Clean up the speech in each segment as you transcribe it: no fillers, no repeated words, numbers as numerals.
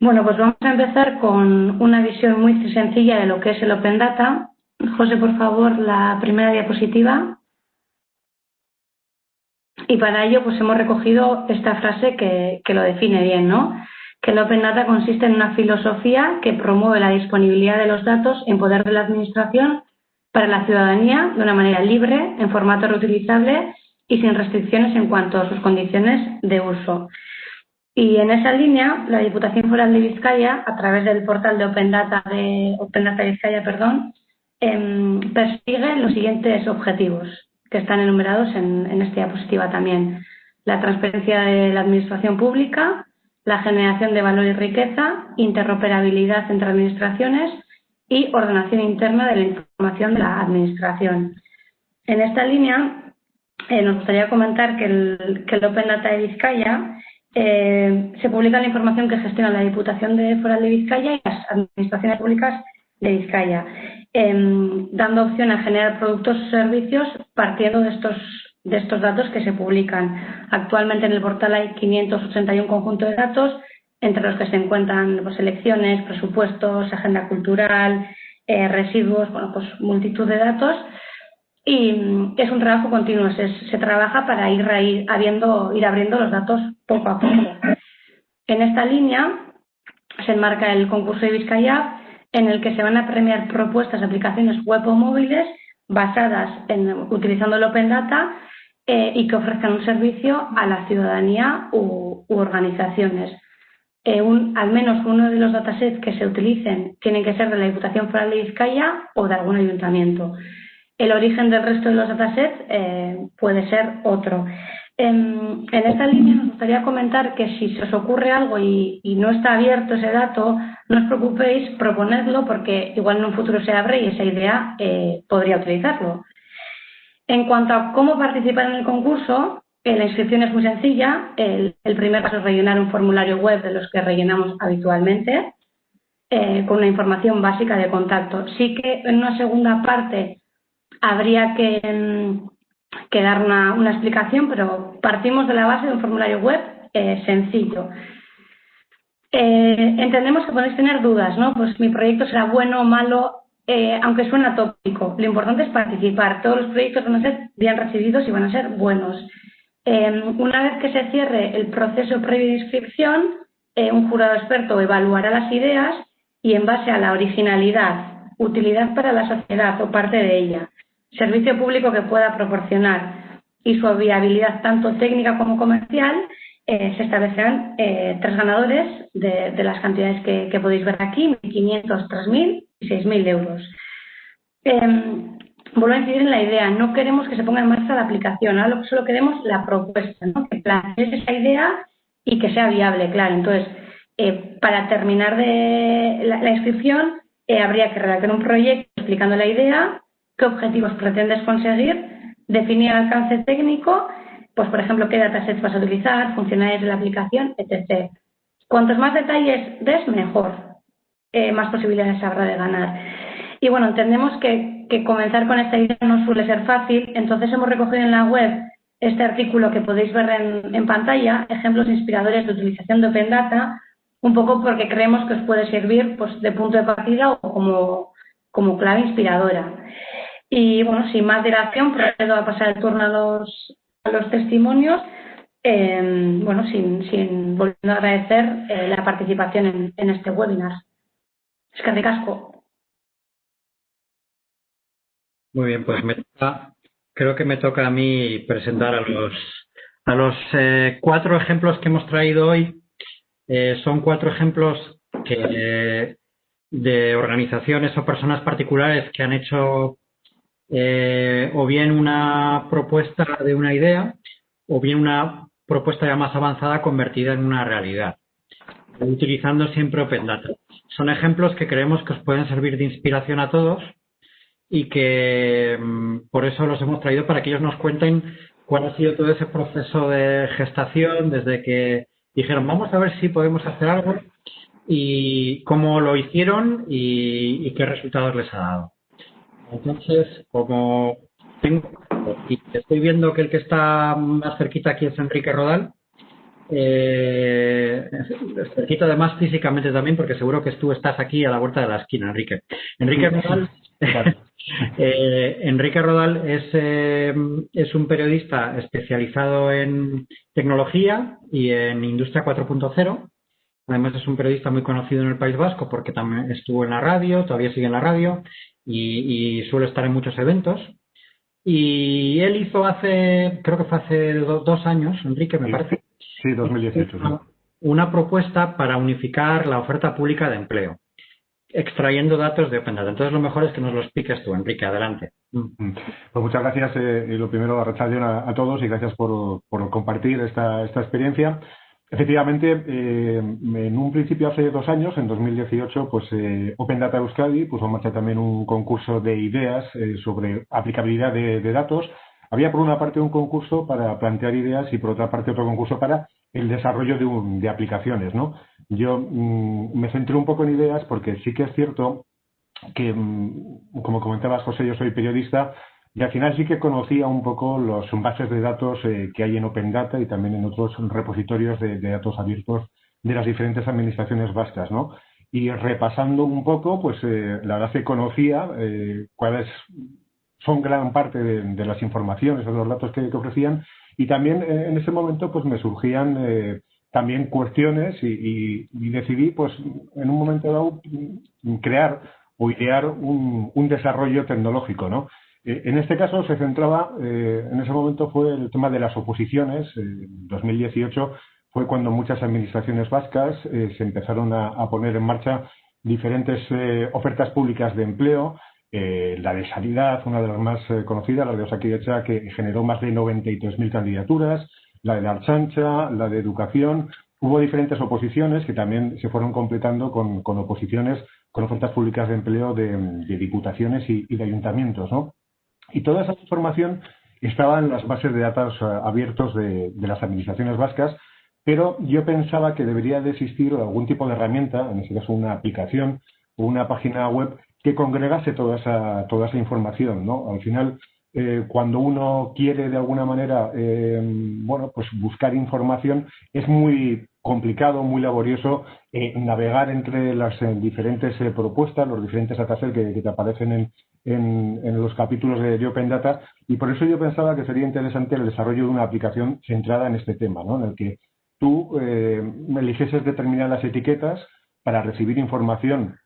Bueno, pues vamos a empezar con una visión muy sencilla de lo que es el Open Data. José, por favor, la primera diapositiva. Y para ello pues hemos recogido esta frase que lo define bien, ¿no? Que el Open Data consiste en una filosofía que promueve la disponibilidad de los datos en poder de la Administración para la ciudadanía de una manera libre, en formato reutilizable y sin restricciones en cuanto a sus condiciones de uso. Y en esa línea, la Diputación Foral de Vizcaya, a través del portal de Open Data Vizcaya, persigue los siguientes objetivos, que están enumerados en esta diapositiva también. La transparencia de la administración pública, la generación de valor y riqueza, interoperabilidad entre administraciones y ordenación interna de la información de la administración. En esta línea, nos gustaría comentar que el Open Data de Vizcaya se publica la información que gestiona la Diputación Foral de Vizcaya y las administraciones públicas de Vizcaya, dando opción a generar productos o servicios partiendo de estos datos que se publican. Actualmente en el portal hay 581 conjuntos de datos, entre los que se encuentran pues, elecciones, presupuestos, agenda cultural, residuos, bueno, pues multitud de datos. Y es un trabajo continuo, se trabaja para ir abriendo los datos poco a poco. En esta línea se enmarca el concurso de Vizcaya, en el que se van a premiar propuestas de aplicaciones web o móviles basadas utilizando el Open Data y que ofrezcan un servicio a la ciudadanía u organizaciones. Al menos uno de los datasets que se utilicen tienen que ser de la Diputación Foral de Vizcaya o de algún ayuntamiento. El origen del resto de los datasets puede ser otro. En esta línea nos gustaría comentar que si se os ocurre algo y no está abierto ese dato, no os preocupéis, proponedlo porque igual en un futuro se abre y esa idea podría utilizarlo. En cuanto a cómo participar en el concurso, la inscripción es muy sencilla. El primer paso es rellenar un formulario web de los que rellenamos habitualmente con una información básica de contacto. Sí que en una segunda parte habría que dar una explicación, pero partimos de la base de un formulario web sencillo. Entendemos que podéis tener dudas, ¿no? Pues mi proyecto será bueno o malo, aunque suena tópico. Lo importante es participar. Todos los proyectos van a ser bien recibidos y van a ser buenos. Una vez que se cierre el proceso previo de inscripción, un jurado experto evaluará las ideas y en base a la originalidad, utilidad para la sociedad o parte de ella, servicio público que pueda proporcionar y su viabilidad tanto técnica como comercial, se establecerán 3 ganadores de las cantidades que podéis ver aquí, 1.500, 3.000 y 6.000 euros. Vuelvo a incidir en la idea, no queremos que se ponga en marcha la aplicación, ahora solo queremos la propuesta, ¿no? Que plantees esa idea y que sea viable, claro. Entonces, para terminar la inscripción, habría que redactar un proyecto explicando la idea, qué objetivos pretendes conseguir, definir el alcance técnico, pues por ejemplo qué datasets vas a utilizar, funcionalidades de la aplicación, etc. Cuantos más detalles des, mejor, más posibilidades habrá de ganar. Y bueno, entendemos que comenzar con esta idea no suele ser fácil, entonces hemos recogido en la web este artículo que podéis ver en pantalla, ejemplos inspiradores de utilización de Open Data, un poco porque creemos que os puede servir pues, de punto de partida o como clave inspiradora. Y bueno, sin más dilación, procedo a pasar el turno a los testimonios, bueno, sin volviendo a agradecer la participación en este webinar. Es que ricasco. Muy bien, pues creo que me toca a mí presentar a los 4 ejemplos que hemos traído hoy. Son 4 ejemplos de organizaciones o personas particulares que han hecho o bien una propuesta de una idea o bien una propuesta ya más avanzada convertida en una realidad, utilizando siempre Open Data. Son ejemplos que creemos que os pueden servir de inspiración a todos y que por eso los hemos traído para que ellos nos cuenten cuál ha sido todo ese proceso de gestación desde que dijeron vamos a ver si podemos hacer algo y cómo lo hicieron y qué resultados les ha dado. Entonces, como estoy viendo que el que está más cerquita aquí es Enrique Rodal, cerquita además físicamente también, porque seguro que tú estás aquí a la vuelta de la esquina, Enrique. Enrique Rodal, Enrique Rodal es un periodista especializado en tecnología y en industria 4.0. Además es un periodista muy conocido en el País Vasco porque también estuvo en la radio, todavía sigue en la radio y suele estar en muchos eventos. Y él hizo creo que fue hace 2 años, Enrique, me parece. Sí, 2018. Una propuesta para unificar la oferta pública de empleo, extrayendo datos de Open Data. Entonces, lo mejor es que nos lo expliques tú, Enrique. Adelante. Pues muchas gracias. Lo primero, arrachaldeon a todos y gracias por compartir esta experiencia. Efectivamente, en un principio hace 2 años, en 2018, pues Open Data Euskadi puso en marcha también un concurso de ideas sobre aplicabilidad de datos. Había por una parte un concurso para plantear ideas y por otra parte otro concurso para el desarrollo de aplicaciones, ¿no? Yo me centré un poco en ideas porque sí que es cierto que, como comentabas, José, yo soy periodista y al final sí que conocía un poco los bases de datos que hay en Open Data y también en otros repositorios de datos abiertos de las diferentes administraciones vascas, ¿no? Y repasando un poco, pues la verdad es que conocía cuáles son gran parte de las informaciones o de los datos que ofrecían y también en ese momento pues me surgían también cuestiones y decidí pues en un momento dado crear o idear un desarrollo tecnológico, ¿no? En este caso se centraba, en ese momento fue el tema de las oposiciones. En 2018 fue cuando muchas administraciones vascas se empezaron a poner en marcha diferentes ofertas públicas de empleo. La de Sanidad, una de las más conocidas, la de Osakidetza, que generó más de 93.000 candidaturas, la de la Archancha, la de Educación. Hubo diferentes oposiciones que también se fueron completando con oposiciones, con ofertas públicas de empleo de diputaciones y de ayuntamientos, ¿no? Y toda esa información estaba en las bases de datos abiertos de las administraciones vascas, pero yo pensaba que debería de existir algún tipo de herramienta, en este caso una aplicación o una página web, que congregase toda esa información, ¿no? Al final, cuando uno quiere de alguna manera, bueno, pues buscar información, es muy complicado, muy laborioso navegar entre las diferentes propuestas, los diferentes datasets que te aparecen en los capítulos de Open Data, y por eso yo pensaba que sería interesante el desarrollo de una aplicación centrada en este tema, ¿no? En el que tú eligieses determinadas etiquetas para recibir información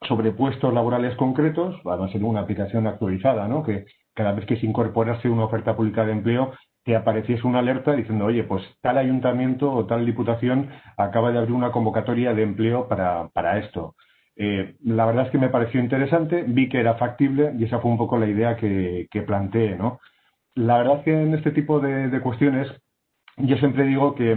sobre puestos laborales concretos. Va a ser una aplicación actualizada, ¿no? Que cada vez que se incorporase una oferta pública de empleo te apareciese una alerta diciendo, oye, pues tal ayuntamiento o tal diputación acaba de abrir una convocatoria de empleo para esto. La verdad es que me pareció interesante, vi que era factible y esa fue un poco la idea que planteé, ¿no? La verdad es que en este tipo de cuestiones yo siempre digo que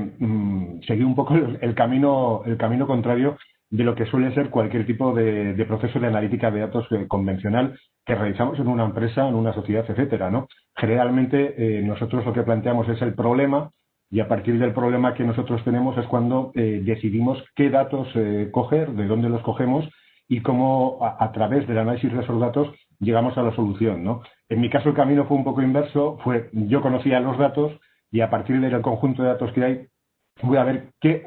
seguí un poco el camino contrario de lo que suele ser cualquier tipo de proceso de analítica de datos convencional que realizamos en una empresa, en una sociedad, etcétera, ¿no? Generalmente nosotros lo que planteamos es el problema y a partir del problema que nosotros tenemos es cuando decidimos qué datos coger, de dónde los cogemos y cómo a través del análisis de esos datos llegamos a la solución, ¿no? En mi caso el camino fue un poco inverso, yo conocía los datos y a partir del conjunto de datos que hay voy a ver qué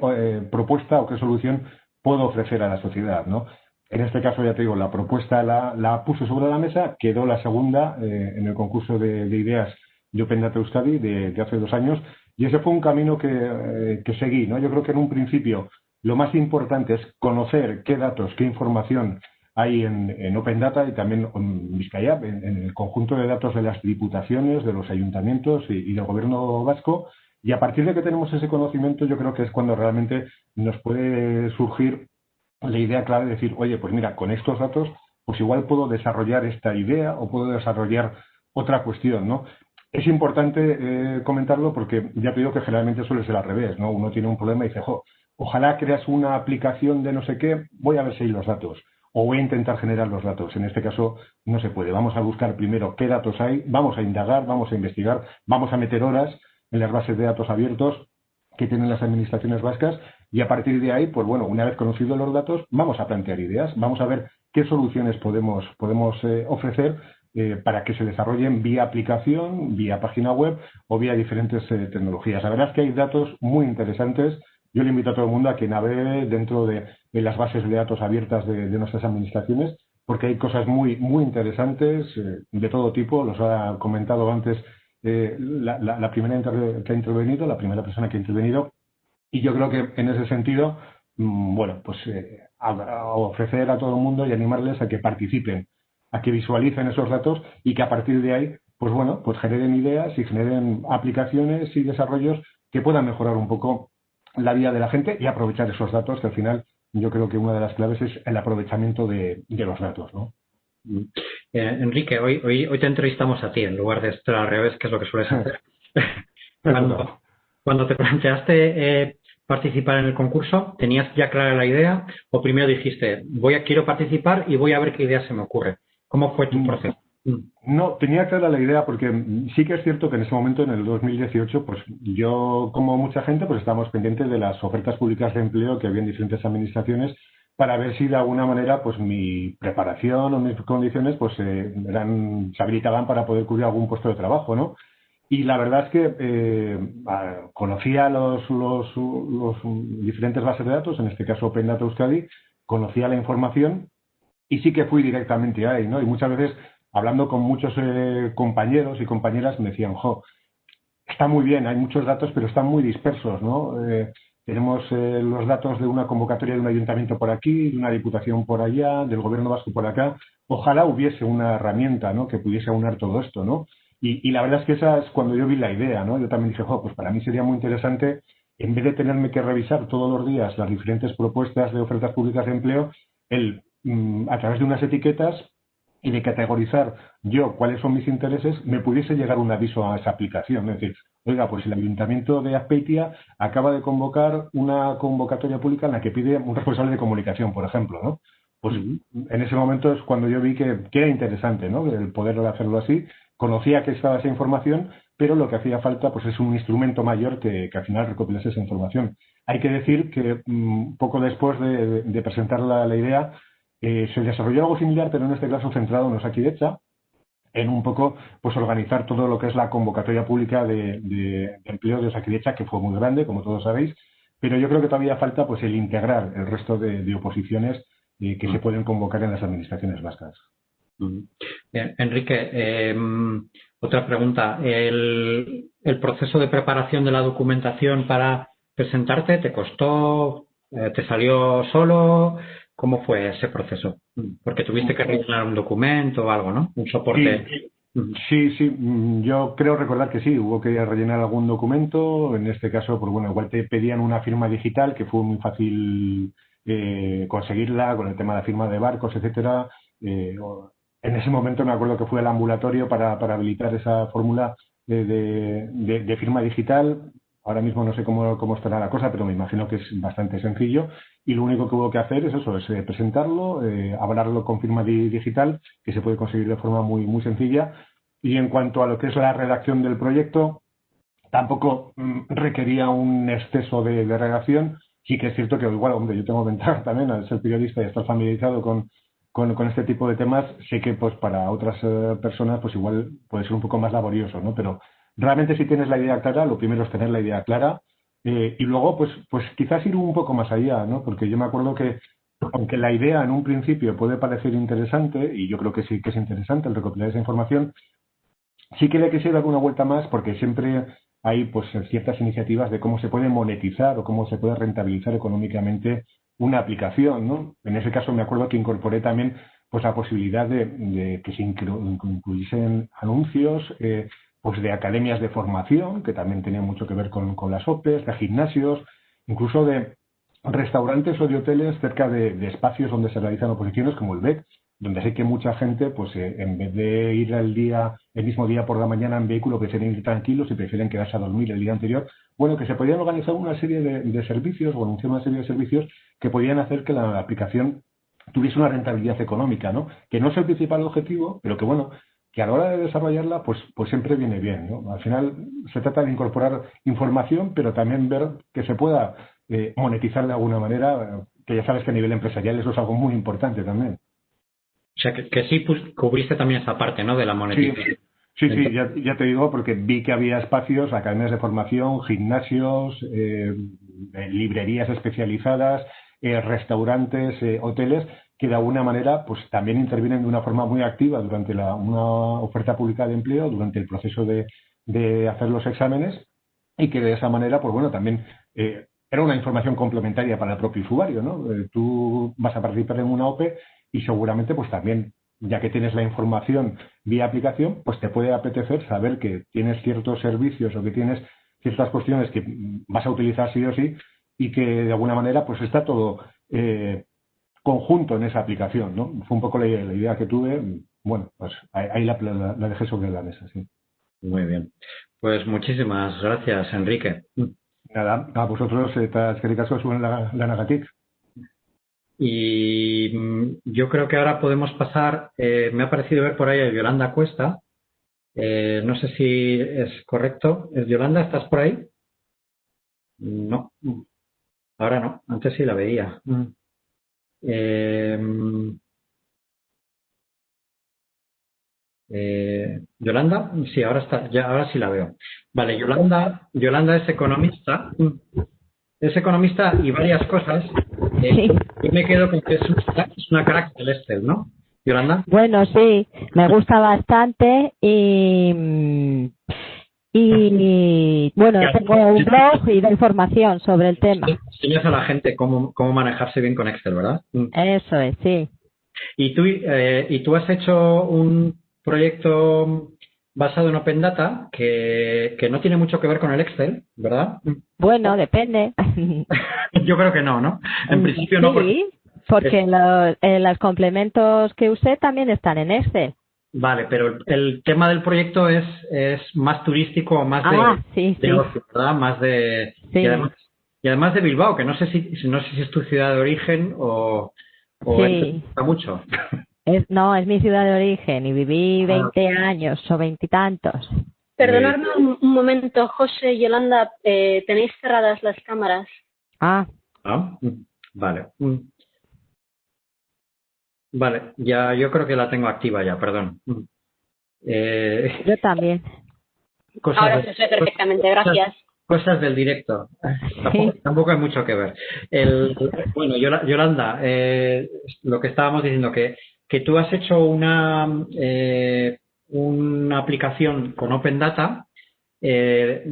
propuesta o qué solución puedo ofrecer a la sociedad, ¿no? En este caso, ya te digo, la propuesta la puse sobre la mesa, quedó la segunda en el concurso de ideas de Open Data Euskadi de hace 2 años, y ese fue un camino que seguí, ¿no? Yo creo que en un principio lo más importante es conocer qué datos, qué información hay en Open Data y también en Bizkaia, en el conjunto de datos de las diputaciones, de los ayuntamientos y del gobierno vasco. Y a partir de que tenemos ese conocimiento, yo creo que es cuando realmente nos puede surgir la idea clave de decir, oye, pues mira, con estos datos, pues igual puedo desarrollar esta idea o puedo desarrollar otra cuestión, ¿no? Es importante comentarlo porque ya te digo que generalmente suele ser al revés, ¿no? Uno tiene un problema y dice, ojalá creas una aplicación de no sé qué, voy a ver si hay los datos o voy a intentar generar los datos. En este caso no se puede. Vamos a buscar primero qué datos hay, vamos a indagar, vamos a investigar, vamos a meter horas en las bases de datos abiertos que tienen las administraciones vascas y a partir de ahí, pues bueno, una vez conocidos los datos, vamos a plantear ideas, vamos a ver qué soluciones podemos ofrecer para que se desarrollen vía aplicación, vía página web o vía diferentes tecnologías. La verdad es que hay datos muy interesantes. Yo le invito a todo el mundo a que navegue dentro de las bases de datos abiertas de nuestras administraciones, porque hay cosas muy, muy interesantes de todo tipo. Los ha comentado antes la primera que ha intervenido, la primera persona que ha intervenido, y yo creo que en ese sentido, bueno, pues a ofrecer a todo el mundo y animarles a que participen, a que visualicen esos datos y que a partir de ahí, pues bueno, pues generen ideas y generen aplicaciones y desarrollos que puedan mejorar un poco la vida de la gente y aprovechar esos datos, que al final yo creo que una de las claves es el aprovechamiento de los datos, ¿no? Enrique, hoy te entrevistamos a ti en lugar de estar al revés, que es lo que sueles hacer. Cuando te planteaste participar en el concurso, ¿tenías ya clara la idea o primero dijiste, quiero participar y voy a ver qué idea se me ocurre? ¿Cómo fue tu proceso? No, tenía clara la idea porque sí que es cierto que en ese momento, en el 2018, pues yo, como mucha gente, pues estábamos pendientes de las ofertas públicas de empleo que había en diferentes administraciones para ver si de alguna manera pues mi preparación o mis condiciones pues se habilitaban para poder cubrir algún puesto de trabajo, ¿no? Y la verdad es que conocía los diferentes bases de datos, en este caso Open Data Euskadi, conocía la información y sí que fui directamente ahí, ¿no? Y muchas veces, hablando con muchos compañeros y compañeras, me decían, está muy bien, hay muchos datos, pero están muy dispersos, ¿no? Tenemos los datos de una convocatoria de un ayuntamiento por aquí, de una diputación por allá, del gobierno vasco por acá. Ojalá hubiese una herramienta, ¿no?, que pudiese aunar todo esto, ¿no? Y la verdad es que esa es cuando yo vi la idea, ¿no? Yo también dije, pues para mí sería muy interesante, en vez de tenerme que revisar todos los días las diferentes propuestas de ofertas públicas de empleo, a través de unas etiquetas y de categorizar yo cuáles son mis intereses, me pudiese llegar un aviso a esa aplicación. Es decir, oiga, pues el Ayuntamiento de Azpeitia acaba de convocar una convocatoria pública en la que pide un responsable de comunicación, por ejemplo, ¿no? Pues en ese momento es cuando yo vi que era interesante, ¿no?, el poder hacerlo así. Conocía que estaba esa información, pero lo que hacía falta pues es un instrumento mayor que al final recopilase esa información. Hay que decir que poco después de presentar la idea, se desarrolló algo similar, pero en este caso centrado en Osakidetza, en un poco pues organizar todo lo que es la convocatoria pública de empleo de Osakidetza, que fue muy grande, como todos sabéis, pero yo creo que todavía falta pues el integrar el resto de oposiciones que se pueden convocar en las administraciones vascas. Bien, Enrique, otra pregunta. ¿El proceso de preparación de la documentación para presentarte te costó? ¿Te salió solo? ¿Cómo fue ese proceso? Porque tuviste que rellenar un documento o algo, ¿no? Un soporte. Sí, yo creo recordar que sí, hubo que rellenar algún documento. En este caso, pues bueno, igual te pedían una firma digital, que fue muy fácil conseguirla con el tema de la firma de barcos, etcétera. En ese momento me acuerdo que fui al ambulatorio para habilitar esa fórmula de firma digital. Ahora mismo no sé cómo estará la cosa, pero me imagino que es bastante sencillo. Y lo único que hubo que hacer es eso, es presentarlo, hablarlo con firma digital, que se puede conseguir de forma muy, muy sencilla. Y en cuanto a lo que es la redacción del proyecto, tampoco requería un exceso de redacción. Sí que es cierto que igual, hombre, yo tengo ventaja también al ser periodista y estar familiarizado con este tipo de temas. Sé que pues para otras personas pues igual puede ser un poco más laborioso, ¿no? Pero realmente si tienes la idea clara, lo primero es tener la idea clara y luego pues quizás ir un poco más allá, ¿no? Porque yo me acuerdo que aunque la idea en un principio puede parecer interesante, y yo creo que sí que es interesante el recopilar esa información, sí que le quisiera dar una vuelta más porque siempre hay pues ciertas iniciativas de cómo se puede monetizar o cómo se puede rentabilizar económicamente una aplicación, ¿no? En ese caso me acuerdo que incorporé también pues la posibilidad de que se incluyesen anuncios pues de academias de formación, que también tenía mucho que ver con las OPEs, de gimnasios, incluso de restaurantes o de hoteles cerca de espacios donde se realizan oposiciones como el BEC, donde sé que mucha gente, pues en vez de ir el mismo día por la mañana en vehículo, prefieren ir tranquilos y prefieren quedarse a dormir el día anterior. Bueno, que se podían organizar una serie de servicios o anunciar una serie de servicios que podían hacer que la aplicación tuviese una rentabilidad económica, ¿no? Que no es el principal objetivo, pero que bueno, que a la hora de desarrollarla, pues siempre viene bien, ¿no? Al final se trata de incorporar información, pero también ver que se pueda monetizar de alguna manera, que ya sabes que a nivel empresarial eso es algo muy importante también. O sea, que sí cubriste también esa parte, ¿no? De la monetización. Sí, ya te digo, porque vi que había espacios, academias de formación, gimnasios, librerías especializadas, restaurantes, hoteles, que de alguna manera pues también intervienen de una forma muy activa durante una oferta pública de empleo, durante el proceso de hacer los exámenes, y que de esa manera, pues bueno, también era una información complementaria para el propio usuario, ¿no? Tú vas a participar en una OPE y seguramente pues también, ya que tienes la información vía aplicación, pues te puede apetecer saber que tienes ciertos servicios o que tienes ciertas cuestiones que vas a utilizar sí o sí, y que de alguna manera pues está todo conjunto en esa aplicación, ¿no? Fue un poco la idea que tuve. Bueno, pues ahí la dejé sobre la mesa, sí. Muy bien. Pues muchísimas gracias, Enrique. Nada, a vosotros eskerrik asko zuen lanagatik. Y yo creo que ahora podemos pasar, me ha parecido ver por ahí a Yolanda Cuesta. No sé si es correcto. Yolanda, ¿estás por ahí? No, ahora no. Antes sí la veía. Yolanda, sí, ahora está, ya, ahora sí la veo. Vale, Yolanda es economista. Es economista y varias cosas. Sí. Yo me quedo con que es una crack del Excel, ¿no? Yolanda. Bueno, sí, me gusta bastante y bueno, tengo un blog y doy información sobre el tema. Enseñas a la gente cómo manejarse bien con Excel, ¿verdad? Eso es, sí. Y tú has hecho un proyecto basado en Open Data que no tiene mucho que ver con el Excel, ¿verdad? Bueno, depende. Yo creo que no, ¿no? En principio no. Sí, porque los complementos que usé también están en Excel. Vale, pero el tema del proyecto es más turístico, más de ocio, ¿verdad? Más de... Sí. Y además de Bilbao, que no sé si es tu ciudad de origen o sí. es mucho. No, es mi ciudad de origen y viví 20 años o 20 y tantos. Perdonadme un momento, José y Yolanda, ¿tenéis cerradas las cámaras? Vale. Vale, ya yo creo que la tengo activa ya, perdón. Yo también. Ahora se ve perfectamente, gracias. Cosas del directo. Tampoco hay mucho que ver. Bueno, Yolanda, lo que estábamos diciendo, que tú has hecho una aplicación con Open Data que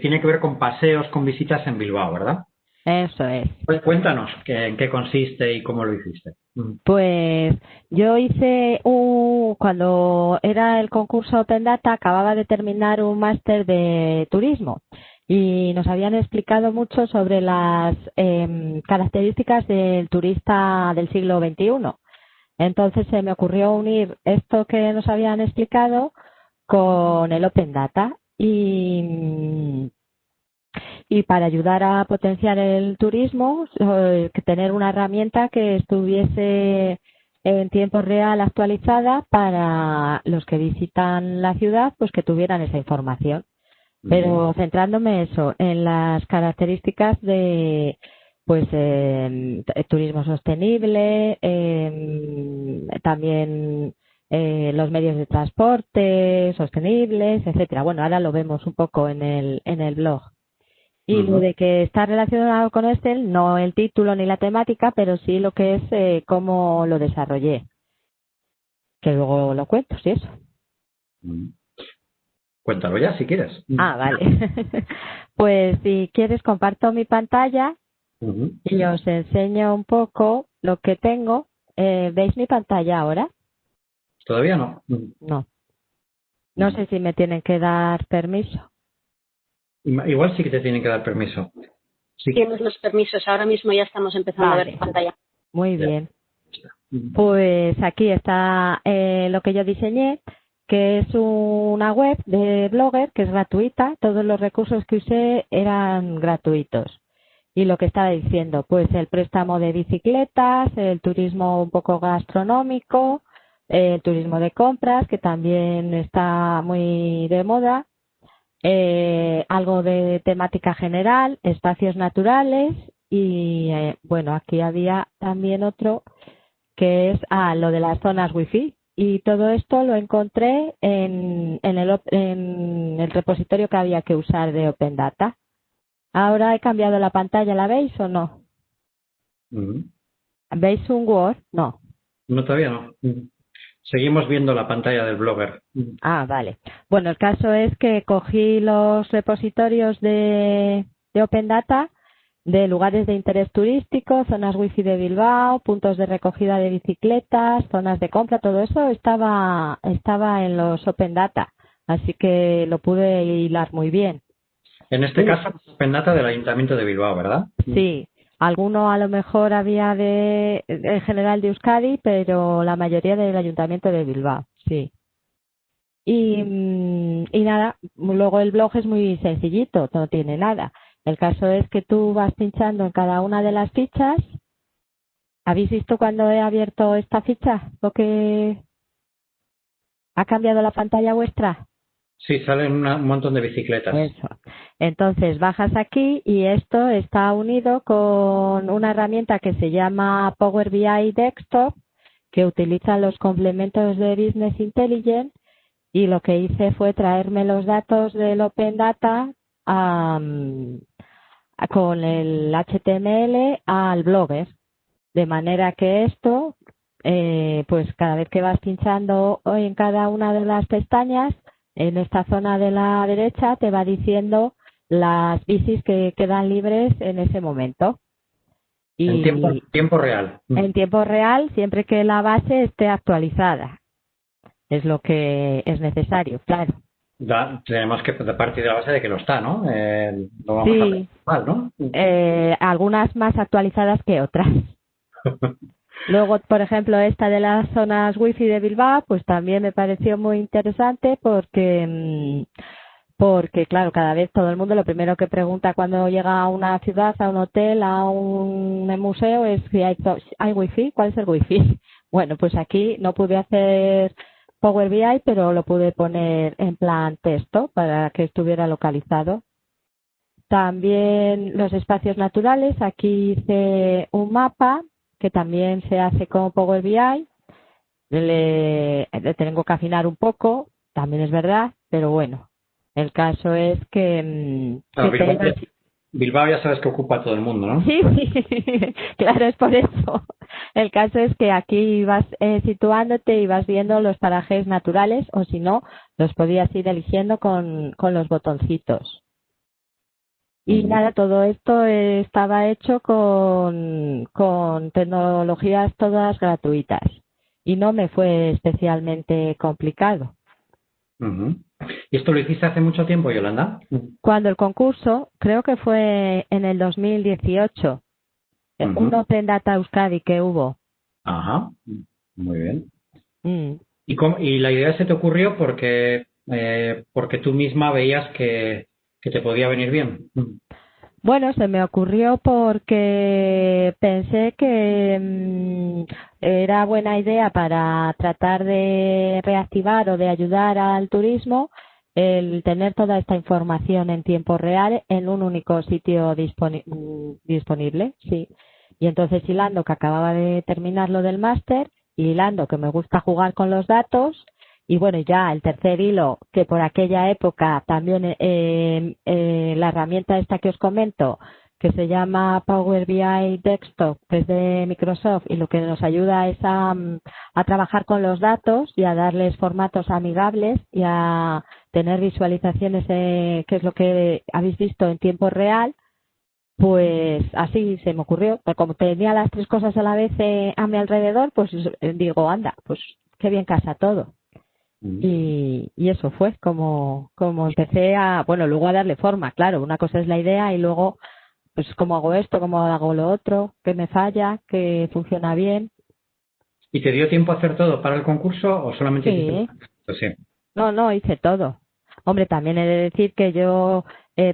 tiene que ver con paseos, con visitas en Bilbao, ¿verdad? Eso es. Pues cuéntanos en qué consiste y cómo lo hiciste. Pues yo hice cuando era el concurso Open Data, acababa de terminar un máster de turismo y nos habían explicado mucho sobre las características del turista del siglo XXI. Entonces se me ocurrió unir esto que nos habían explicado con el Open Data y para ayudar a potenciar el turismo, tener una herramienta que estuviese en tiempo real actualizada para los que visitan la ciudad, pues que tuvieran esa información. Pero centrándome en las características de turismo sostenible, también los medios de transporte sostenibles, etcétera. Bueno, ahora lo vemos un poco en el blog. Y lo de que está relacionado con Excel, no el título ni la temática, pero sí lo que es cómo lo desarrollé. Que luego lo cuento, sí, eso. Cuéntalo ya, si quieres. Vale. Pues si quieres comparto mi pantalla y os enseño un poco lo que tengo. ¿Veis mi pantalla ahora? ¿Todavía no? No. No sé si me tienen que dar permiso. Igual sí que te tienen que dar permiso. Sí. Tienes los permisos, ahora mismo ya estamos empezando a ver tu pantalla. Muy bien. Pues aquí está lo que yo diseñé, que es una web de Blogger que es gratuita. Todos los recursos que usé eran gratuitos. Y lo que estaba diciendo, pues el préstamo de bicicletas, el turismo un poco gastronómico, el turismo de compras, que también está muy de moda, algo de temática general, espacios naturales y, bueno, aquí había también otro que es lo de las zonas wifi. Y todo esto lo encontré en el repositorio que había que usar de Open Data. Ahora he cambiado la pantalla, ¿la veis o no? Ujú. ¿Veis un Word? No. No, todavía no. Seguimos viendo la pantalla del blogger. Vale. Bueno, el caso es que cogí los repositorios de Open Data de lugares de interés turístico, zonas wifi de Bilbao, puntos de recogida de bicicletas, zonas de compra, todo eso estaba en los Open Data, así que lo pude hilar muy bien. En este caso, Open Data del Ayuntamiento de Bilbao, ¿verdad? Sí, alguno a lo mejor había en general de Euskadi, pero la mayoría del Ayuntamiento de Bilbao, sí. Y nada, luego el blog es muy sencillito, no tiene nada. El caso es que tú vas pinchando en cada una de las fichas. ¿Habéis visto cuando he abierto esta ficha lo que ha cambiado la pantalla vuestra? Sí, salen un montón de bicicletas. Eso. Entonces bajas aquí y esto está unido con una herramienta que se llama Power BI Desktop, que utiliza los complementos de Business Intelligence, y lo que hice fue traerme los datos del Open Data con el HTML al Blogger, de manera que esto, pues cada vez que vas pinchando en cada una de las pestañas, en esta zona de la derecha te va diciendo las bicis que quedan libres en ese momento. Y En tiempo real. en tiempo real, siempre que la base esté actualizada. Es lo que es necesario, claro. Tenemos que partir de la base de que lo está, ¿no? Lo vamos a Sí, ver mal, ¿no? algunas más actualizadas que otras. Luego, por ejemplo, esta de las zonas wifi de Bilbao, pues también me pareció muy interesante porque claro, cada vez todo el mundo lo primero que pregunta cuando llega a una ciudad, a un hotel, a un museo es si hay wifi, ¿cuál es el wifi? Bueno, pues aquí no pude hacer Power BI, pero lo pude poner en plan texto para que estuviera localizado. También los espacios naturales, aquí hice un mapa que también se hace con Power BI. Le tengo que afinar un poco, también es verdad, pero bueno, el caso es que, Bilbao ya sabes que ocupa a todo el mundo, ¿no? Sí, claro, es por eso. El caso es que aquí vas situándote y vas viendo los parajes naturales, o si no, los podías ir eligiendo con los botoncitos. Y nada, todo esto estaba hecho con tecnologías todas gratuitas y no me fue especialmente complicado. ¿Y esto lo hiciste hace mucho tiempo, Yolanda? Cuando el concurso, creo que fue en el 2018, un Open Data Euskadi que hubo. Ajá, muy bien. Mm. ¿Y la idea se te ocurrió porque tú misma veías que te podía venir bien? Bueno, se me ocurrió porque pensé que era buena idea para tratar de reactivar o de ayudar al turismo el tener toda esta información en tiempo real en un único sitio disponible, sí. Y entonces hilando que acababa de terminar lo del máster, y hilando que me gusta jugar con los datos, y bueno, ya el tercer hilo, que por aquella época también la herramienta esta que os comento, que se llama Power BI Desktop, que es de Microsoft, y lo que nos ayuda es a trabajar con los datos y a darles formatos amigables y a tener visualizaciones, que es lo que habéis visto en tiempo real. Pues así se me ocurrió, pero como tenía las tres cosas a la vez a mi alrededor, pues digo, anda, pues qué bien casa todo. Y eso fue como empecé luego a darle forma, claro, una cosa es la idea y luego, pues cómo hago esto, cómo hago lo otro, qué me falla, qué funciona bien. ¿Y te dio tiempo a hacer todo para el concurso o solamente hiciste? Sí. No, hice todo. Hombre, también he de decir que yo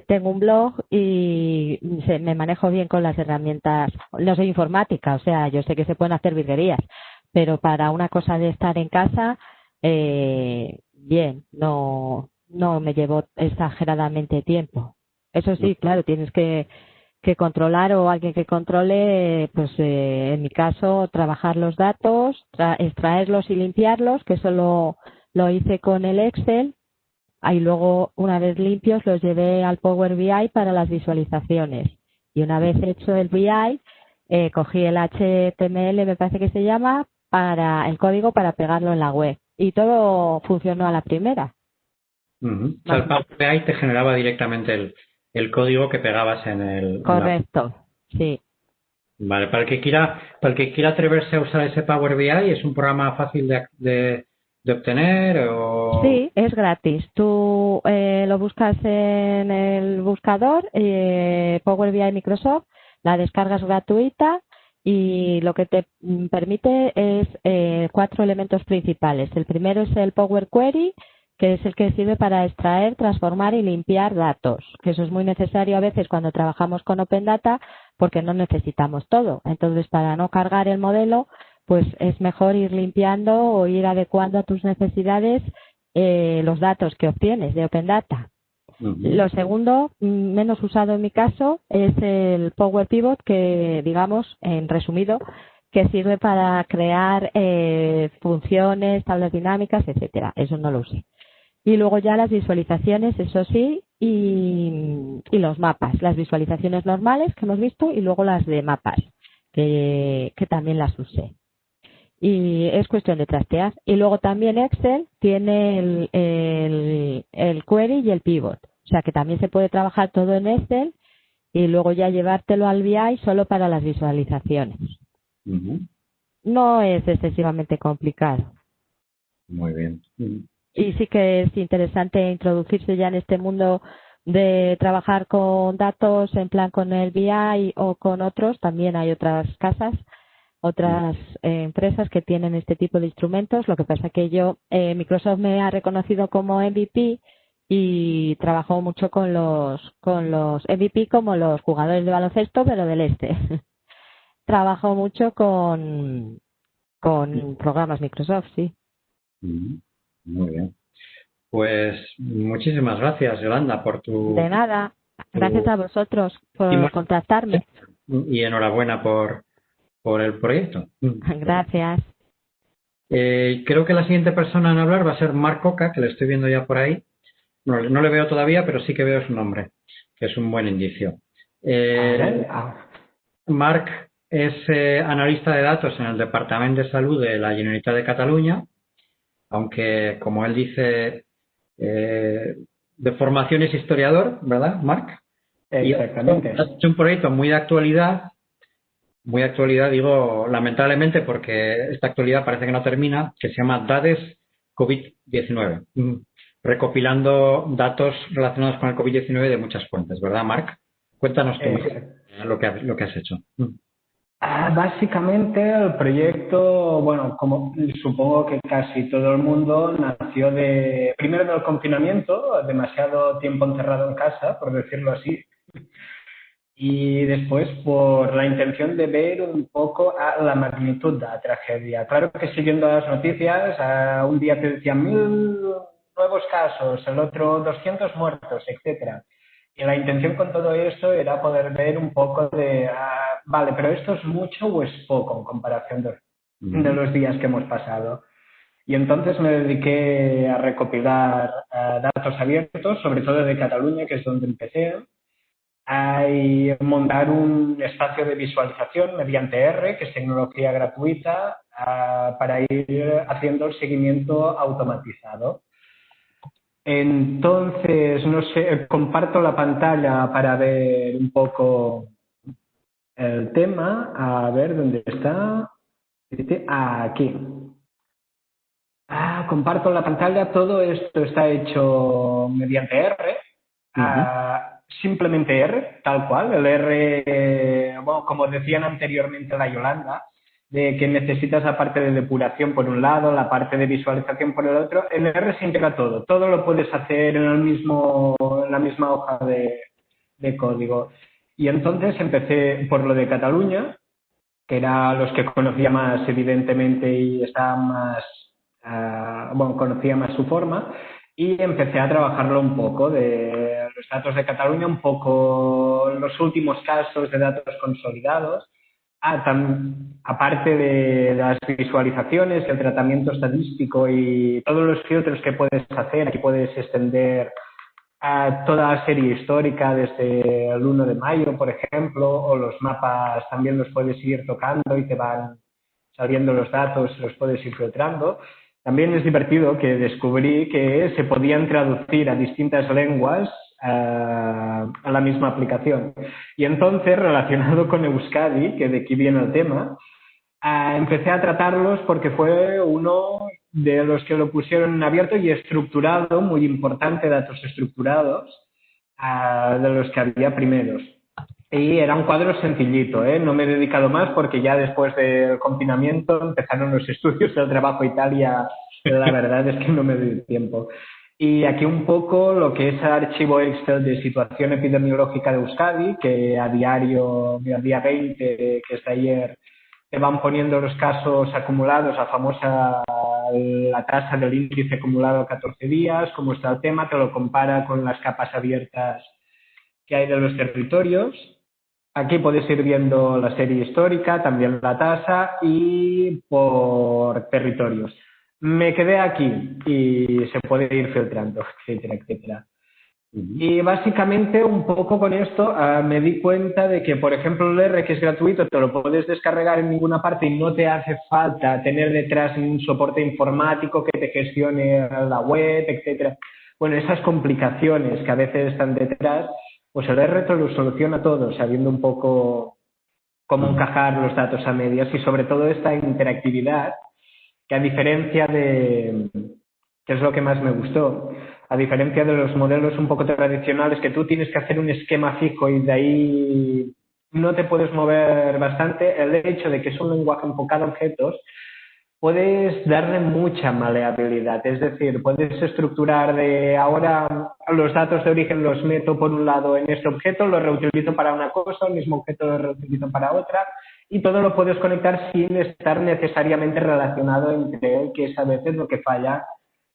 tengo un blog y me manejo bien con las herramientas. No soy informática, o sea, yo sé que se pueden hacer virguerías, pero para una cosa de estar en casa, bien, no me llevó exageradamente tiempo. Eso sí, claro, tienes que que controlar o alguien que controle, pues en mi caso, trabajar los datos, extraerlos y limpiarlos, que eso lo hice con el Excel. Y luego, una vez limpios, los llevé al Power BI para las visualizaciones. Y una vez hecho el BI, cogí el HTML, me parece que se llama, para el código para pegarlo en la web. Y todo funcionó a la primera. O sea, el Power BI te generaba directamente el código que pegabas en el... Correcto, sí. Vale, para el que quiera atreverse a usar ese Power BI, ¿es un programa fácil de obtener o...? Sí, es gratis. Tú lo buscas en el buscador, Power BI Microsoft, la descargas gratuita y lo que te permite es 4 elementos principales. El primero es el Power Query, que es el que sirve para extraer, transformar y limpiar datos, que eso es muy necesario a veces cuando trabajamos con Open Data porque no necesitamos todo. Entonces, para no cargar el modelo, pues es mejor ir limpiando o ir adecuando a tus necesidades los datos que obtienes de Open Data. Lo segundo, menos usado en mi caso, es el Power Pivot, que digamos, en resumido, que sirve para crear funciones, tablas dinámicas, etcétera. Eso no lo usé. Y luego ya las visualizaciones, eso sí, y los mapas. Las visualizaciones normales que hemos visto y luego las de mapas, que también las usé. Y es cuestión de trastear. Y luego también Excel tiene el query y el pivot. O sea que también se puede trabajar todo en Excel y luego ya llevártelo al BI solo para las visualizaciones. No es excesivamente complicado. Muy bien. Y sí que es interesante introducirse ya en este mundo de trabajar con datos en plan con el BI o con otros. También hay otras casas, otras empresas que tienen este tipo de instrumentos. Lo que pasa que Microsoft me ha reconocido como MVP y trabajo mucho con los MVP como los jugadores de baloncesto, pero del este. Trabajo mucho con programas Microsoft, sí. Muy bien. Pues muchísimas gracias, Yolanda, por tu... De nada. Gracias a vosotros por contactarme. Y enhorabuena por el proyecto. Gracias. Creo que la siguiente persona en hablar va a ser Marc Coca, que le estoy viendo ya por ahí. No le veo todavía, pero sí que veo su nombre, que es un buen indicio. Marc es analista de datos en el Departamento de Salud de la Generalitat de Cataluña, aunque, como él dice, de formación es historiador, ¿verdad, Marc? Exactamente. Y ha hecho un proyecto muy de actualidad, digo, lamentablemente, porque esta actualidad parece que no termina, que se llama Dades COVID-19, recopilando datos relacionados con el COVID-19 de muchas fuentes, ¿verdad, Marc? Cuéntanos tú lo que has hecho. Básicamente el proyecto, bueno, como supongo que casi todo el mundo, nació primero del confinamiento, demasiado tiempo encerrado en casa, por decirlo así, y después por la intención de ver un poco la magnitud de la tragedia. Claro que siguiendo las noticias, un día te decían 1000 nuevos casos, el otro 200 muertos, etcétera. Y la intención con todo eso era poder ver un poco vale, pero ¿esto es mucho o es poco en comparación de los días que hemos pasado? Y entonces me dediqué a recopilar datos abiertos, sobre todo de Cataluña, que es donde empecé, y montar un espacio de visualización mediante R, que es tecnología gratuita, para ir haciendo el seguimiento automatizado. Entonces, no sé, comparto la pantalla para ver un poco el tema. A ver, ¿dónde está? Aquí. Comparto la pantalla. Todo esto está hecho mediante R. Simplemente R, tal cual. El R, bueno, como decían anteriormente la Yolanda, de que necesitas la parte de depuración por un lado, la parte de visualización por el otro. En R se integra todo. Todo lo puedes hacer en la misma hoja de código. Y entonces empecé por lo de Cataluña, que era los que conocía más, evidentemente, y estaba más, conocía más su forma. Y empecé a trabajarlo un poco, de los datos de Cataluña, un poco los últimos casos de datos consolidados, aparte de las visualizaciones, el tratamiento estadístico y todos los filtros que puedes hacer. Aquí puedes extender a toda la serie histórica desde el 1 de mayo, por ejemplo, o los mapas también los puedes ir tocando y te van saliendo los datos, los puedes ir filtrando. También es divertido que descubrí que se podían traducir a distintas lenguas a la misma aplicación. Y entonces, relacionado con Euskadi, que de aquí viene el tema, empecé a tratarlos porque fue uno de los que lo pusieron en abierto y estructurado, muy importante, datos estructurados, de los que había primeros. Y era un cuadro sencillito, ¿eh? No me he dedicado más porque ya después del confinamiento empezaron los estudios, el trabajo y tal, y la verdad es que no me doy tiempo. Y aquí un poco lo que es el archivo Excel de situación epidemiológica de Euskadi, que a diario, al día 20, que es de ayer, te van poniendo los casos acumulados, la tasa del índice acumulado a 14 días, cómo está el tema, te lo compara con las capas abiertas que hay de los territorios. Aquí puedes ir viendo la serie histórica, también la tasa y por territorios. Me quedé aquí y se puede ir filtrando, etcétera, etcétera. Y básicamente un poco con esto me di cuenta de que, por ejemplo, el R, que es gratuito, te lo puedes descargar en ninguna parte y no te hace falta tener detrás un soporte informático que te gestione la web, etcétera. Bueno, esas complicaciones que a veces están detrás, pues el R te lo soluciona todo, sabiendo un poco cómo encajar los datos a medias y sobre todo esta interactividad, que a diferencia de, que es lo que más me gustó, a diferencia de los modelos un poco tradicionales que tú tienes que hacer un esquema fijo y de ahí no te puedes mover bastante, el hecho de que es un lenguaje enfocado a objetos, puedes darle mucha maleabilidad. Es decir, puedes estructurar de ahora los datos de origen los meto por un lado en este objeto, los reutilizo para una cosa, el mismo objeto lo reutilizo para otra y todo lo puedes conectar sin estar necesariamente relacionado entre él, que es a veces lo que falla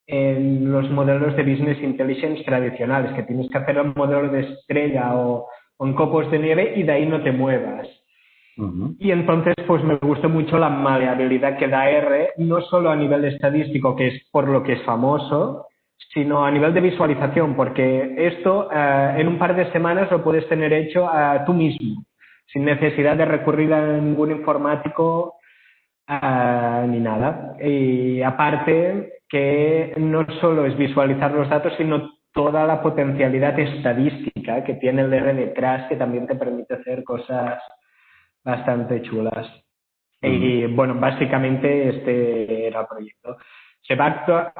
en los modelos de Business Intelligence tradicionales, que tienes que hacer un modelo de estrella o en copos de nieve y de ahí no te muevas. Y entonces pues me gustó mucho la maleabilidad que da R, no solo a nivel estadístico, que es por lo que es famoso, sino a nivel de visualización, porque esto en un par de semanas lo puedes tener hecho tú mismo, sin necesidad de recurrir a ningún informático ni nada. Y aparte que no solo es visualizar los datos, sino toda la potencialidad estadística que tiene el R detrás, que también te permite hacer cosas bastante chulas. Y bueno, básicamente este era el proyecto.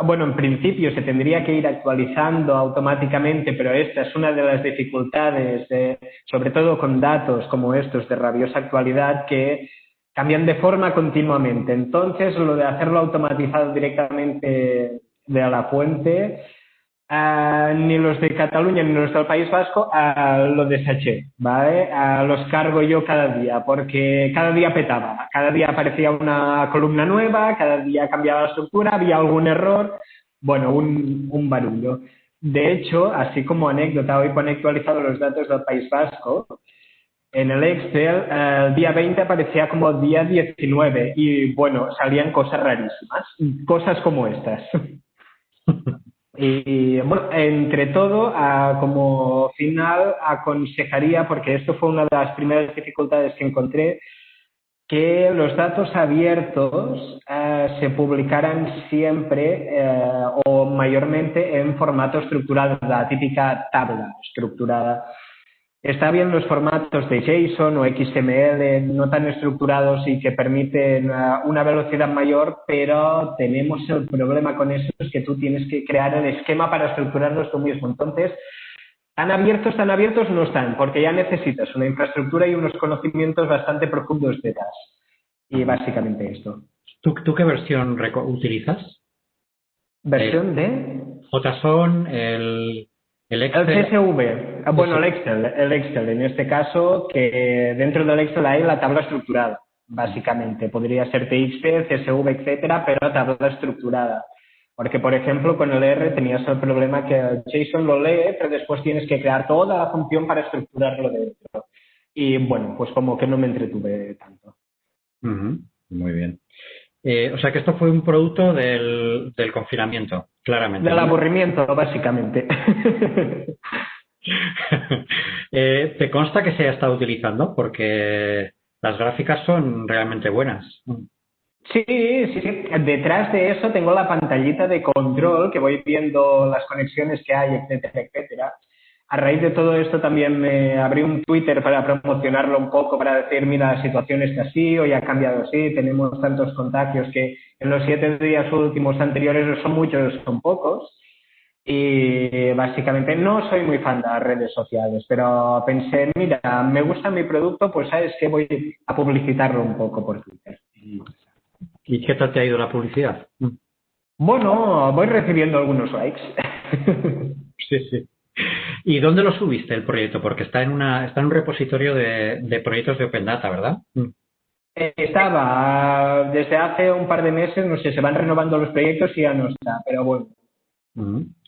Bueno, en principio se tendría que ir actualizando automáticamente, pero esta es una de las dificultades, sobre todo con datos como estos de rabiosa actualidad, que cambian de forma continuamente. Entonces, lo de hacerlo automatizado directamente de a la fuente, ni los de Cataluña ni los del País Vasco lo deseché, ¿vale? Los cargo yo cada día, porque cada día petaba, cada día aparecía una columna nueva, cada día cambiaba la estructura, había algún error, bueno, un barullo. De hecho, así como anécdota, hoy pone actualizado los datos del País Vasco. En el Excel, el día 20 aparecía como día 19 y, bueno, salían cosas rarísimas, cosas como estas. Y, bueno, entre todo, como final, aconsejaría, porque esto fue una de las primeras dificultades que encontré, que los datos abiertos se publicaran siempre o mayormente en formato estructurado, la típica tabla estructurada. Está bien los formatos de JSON o XML no tan estructurados y que permiten una velocidad mayor, pero tenemos el problema con eso, es que tú tienes que crear el esquema para estructurarlos tú mismo. Entonces, tan abiertos no están, porque ya necesitas una infraestructura y unos conocimientos bastante profundos detrás. Y básicamente esto. ¿Tú qué versión utilizas? ¿Versión de? JSON, el Excel. El CSV, bueno, el Excel, en este caso, que dentro del Excel hay la tabla estructurada, básicamente. Podría ser TXT, CSV, etcétera, pero tabla estructurada. Porque, por ejemplo, con el R tenías el problema que el JSON lo lee, pero después tienes que crear toda la función para estructurarlo dentro. Y bueno, pues como que no me entretuve tanto. Muy bien. O sea que esto fue un producto del confinamiento, claramente. Del aburrimiento, básicamente. ¿Te consta que se ha estado utilizando? Porque las gráficas son realmente buenas. Sí. Detrás de eso tengo la pantallita de control que voy viendo las conexiones que hay, etcétera, etcétera. A raíz de todo esto también me abrí un Twitter para promocionarlo un poco, para decir, mira, la situación está así, hoy ha cambiado así, tenemos tantos contagios que en los 7 días últimos anteriores no son muchos, son pocos. Y básicamente no soy muy fan de las redes sociales, pero pensé, mira, me gusta mi producto, pues sabes que voy a publicitarlo un poco por Twitter. ¿Y qué tal te ha ido la publicidad? Bueno, voy recibiendo algunos likes. Sí. ¿Y dónde lo subiste el proyecto? Porque está en un repositorio de proyectos de Open Data, ¿verdad? Estaba desde hace un par de meses, no sé, se van renovando los proyectos y ya no está, pero bueno.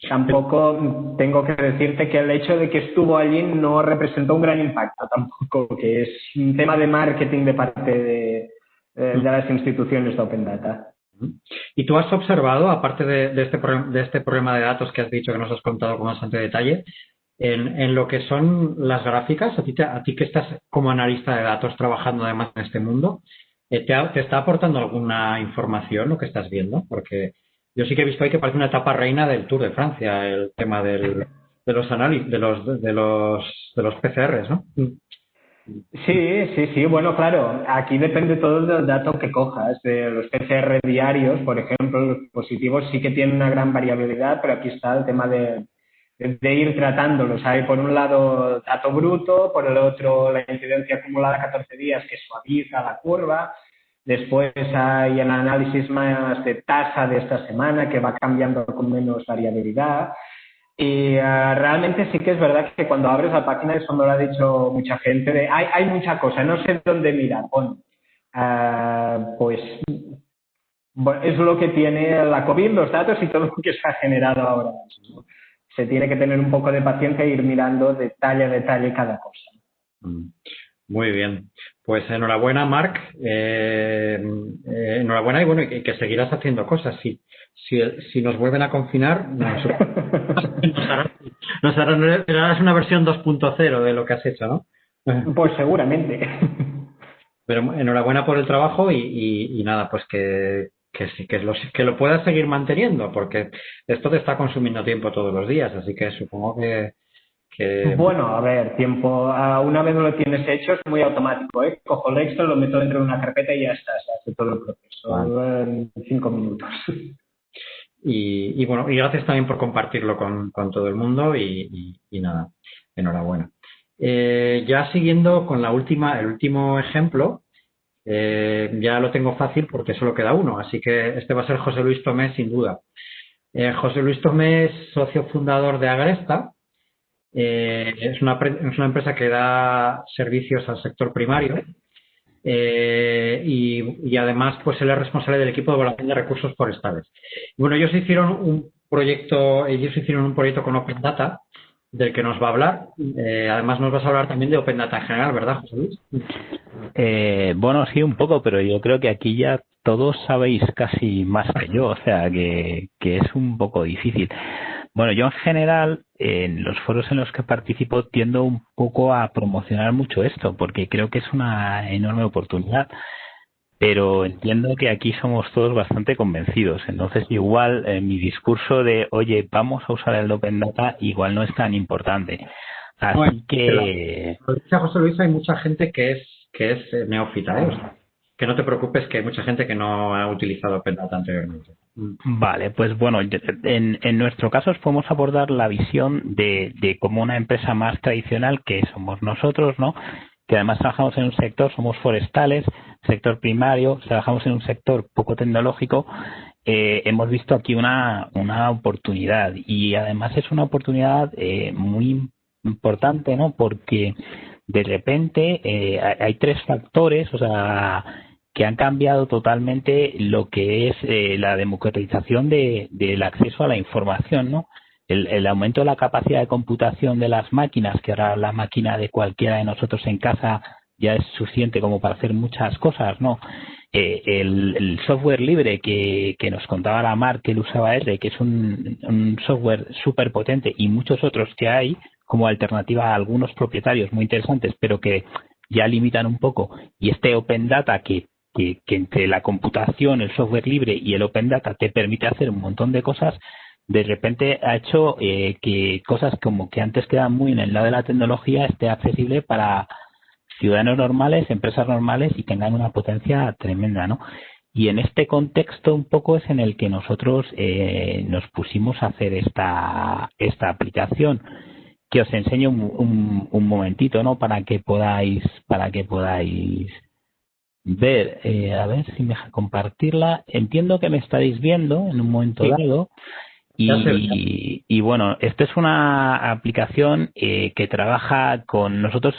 Tampoco tengo que decirte que el hecho de que estuvo allí no representó un gran impacto tampoco, que es un tema de marketing de parte de las instituciones de Open Data. ¿Y tú has observado, aparte de este problema de datos que has dicho, que nos has contado con bastante detalle, en lo que son las gráficas, a ti que estás como analista de datos trabajando además en este mundo, ¿te está aportando alguna información lo que estás viendo? Porque yo sí que he visto ahí que parece una etapa reina del Tour de Francia, el tema de los análisis, de los PCRs, ¿no? Sí. Bueno, claro, aquí depende todo del dato que cojas. De los PCR diarios, por ejemplo, los positivos sí que tienen una gran variabilidad, pero aquí está el tema de ir tratándolos. Hay por un lado dato bruto, por el otro la incidencia acumulada a 14 días que suaviza la curva. Después hay el análisis más de tasa de esta semana que va cambiando con menos variabilidad. Y realmente sí que es verdad que cuando abres la página, eso me lo ha dicho mucha gente, hay mucha cosa, no sé dónde mirar. Bueno, pues bueno, es lo que tiene la COVID, los datos y todo lo que se ha generado ahora. Se tiene que tener un poco de paciencia e ir mirando detalle a detalle cada cosa. Muy bien. Pues enhorabuena, Marc. Enhorabuena y bueno, y que seguirás haciendo cosas. Si nos vuelven a confinar, nos harás una versión 2.0 de lo que has hecho, ¿no? Pues seguramente. Pero enhorabuena por el trabajo y nada, pues que lo puedas seguir manteniendo, porque esto te está consumiendo tiempo todos los días, así que supongo que... Bueno, a ver, tiempo, una vez lo tienes hecho es muy automático, ¿eh? Cojo el Excel, lo meto dentro de una carpeta y ya está, se hace todo el proceso en 5 minutos. Y bueno, y gracias también por compartirlo con todo el mundo y nada, enhorabuena. Ya siguiendo con el último ejemplo, ya lo tengo fácil porque solo queda uno, así que este va a ser José Luis Tomé sin duda. José Luis Tomé es socio fundador de Agresta. Es una empresa que da servicios al sector primario y además pues él es responsable del equipo de evaluación de recursos forestales. Bueno, ellos hicieron un proyecto con Open Data del que nos va a hablar. Además nos vas a hablar también de Open Data en general, ¿verdad, José Luis? Bueno, sí, un poco, pero yo creo que aquí ya todos sabéis casi más que yo, o sea que es un poco difícil. Bueno, yo en general, en los foros en los que participo, tiendo un poco a promocionar mucho esto, porque creo que es una enorme oportunidad, pero entiendo que aquí somos todos bastante convencidos. Entonces, igual mi discurso de, oye, vamos a usar el Open Data, igual no es tan importante. Así bueno, que... José Luis, hay mucha gente que es neófita, ¿eh? Que no te preocupes, que hay mucha gente que no ha utilizado Open Data anteriormente. Vale, pues bueno, en nuestro caso os podemos abordar la visión de como una empresa más tradicional que somos nosotros, ¿no? Que además trabajamos en un sector, somos forestales, sector primario, trabajamos en un sector poco tecnológico. Hemos visto aquí una oportunidad y además es una oportunidad muy importante, ¿no? Porque de repente hay 3 factores, o sea, que han cambiado totalmente lo que es la democratización del acceso a la información, ¿no? El aumento de la capacidad de computación de las máquinas, que ahora la máquina de cualquiera de nosotros en casa ya es suficiente como para hacer muchas cosas, ¿no? El software libre que nos contaba la Marc, que él usaba R, que es un software súper potente, y muchos otros que hay como alternativa a algunos propietarios muy interesantes, pero que ya limitan un poco, y este Open Data que entre la computación, el software libre y el Open Data te permite hacer un montón de cosas, de repente ha hecho que cosas como que antes quedaban muy en el lado de la tecnología esté accesible para ciudadanos normales, empresas normales, y tengan una potencia tremenda, ¿no? Y en este contexto un poco es en el que nosotros nos pusimos a hacer esta aplicación, que os enseño un momentito, ¿no? Para que podáis ver, a ver si me deja compartirla. Entiendo que me estáis viendo en un momento dado. Y bueno, esta es una aplicación que trabaja con nosotros.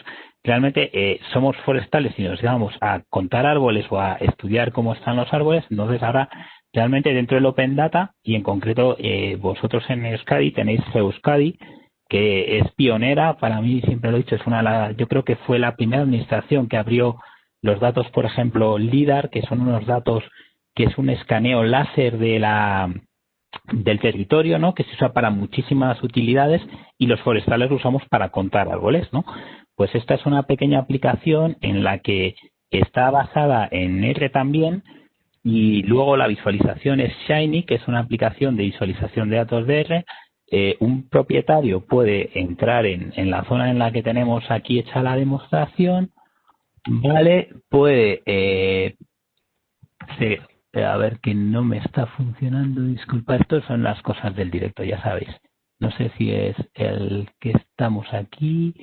Realmente somos forestales y nos vamos a contar árboles o a estudiar cómo están los árboles. Entonces ahora realmente dentro del Open Data, y en concreto vosotros en Euskadi tenéis Euskadi, que es pionera. Para mí, siempre lo he dicho, yo creo que fue la primera administración que abrió los datos, por ejemplo, LIDAR, que son unos datos que es un escaneo láser del territorio, ¿no? Que se usa para muchísimas utilidades, y los forestales lo usamos para contar árboles, ¿no? Pues esta es una pequeña aplicación en la que está basada en R también, y luego la visualización es Shiny, que es una aplicación de visualización de datos de R. Un propietario puede entrar en la zona en la que tenemos aquí hecha la demostración, ¿vale? Puede a ver, que no me está funcionando, disculpa, esto son las cosas del directo, ya sabéis. No sé si es el que estamos aquí